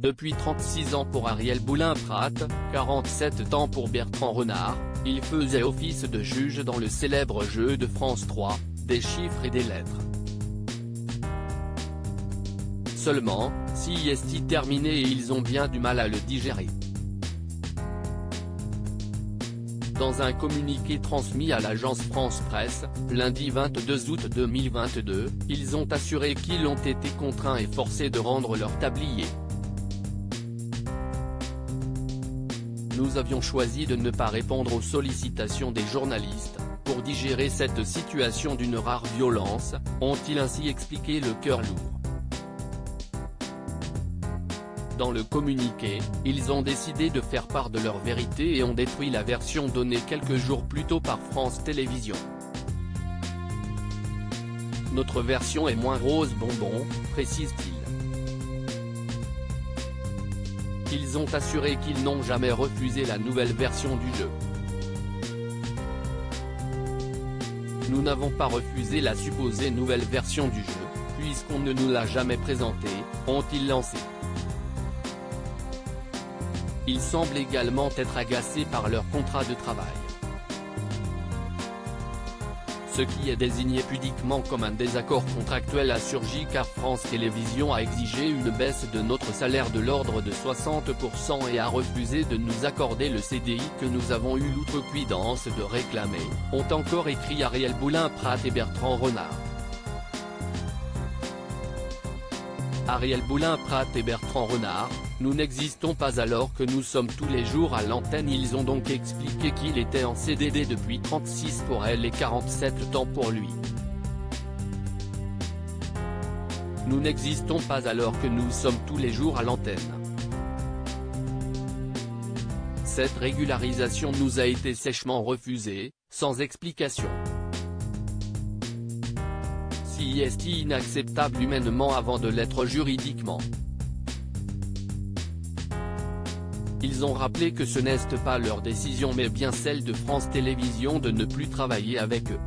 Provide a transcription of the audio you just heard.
Depuis 36 ans pour Ariel Boulin-Prat, 47 ans pour Bertrand Renard, il faisait office de juge dans le célèbre jeu de France 3, des chiffres et des lettres. Seulement, CIST terminé et ils ont bien du mal à le digérer. Dans un communiqué transmis à l'agence France Presse, lundi 22 août 2022, ils ont assuré qu'ils ont été contraints et forcés de rendre leur tablier. Nous avions choisi de ne pas répondre aux sollicitations des journalistes, pour digérer cette situation d'une rare violence, ont-ils ainsi expliqué le cœur lourd. Dans le communiqué, ils ont décidé de faire part de leur vérité et ont détruit la version donnée quelques jours plus tôt par France Télévisions. Notre version est moins rose bonbon, précise-t-il. Ils ont assuré qu'ils n'ont jamais refusé la nouvelle version du jeu. Nous n'avons pas refusé la supposée nouvelle version du jeu, puisqu'on ne nous l'a jamais présentée, ont-ils lancé. Ils semblent également être agacés par leur contrat de travail. Ce qui est désigné pudiquement comme un désaccord contractuel a surgi car France Télévisions a exigé une baisse de notre salaire de l'ordre de 60% et a refusé de nous accorder le CDI que nous avons eu l'outrecuidance de réclamer, ont encore écrit Ariel Boulin-Prat et Bertrand Renard. Ariel Boulin-Prat et Bertrand Renard, nous n'existons pas alors que nous sommes tous les jours à l'antenne. Ils ont donc expliqué qu'il était en CDD depuis 36 pour elle et 47 ans pour lui. Nous n'existons pas alors que nous sommes tous les jours à l'antenne. Cette régularisation nous a été sèchement refusée, sans explication. CIST inacceptable humainement avant de l'être juridiquement. Ils ont rappelé que ce n'est pas leur décision mais bien celle de France Télévisions de ne plus travailler avec eux.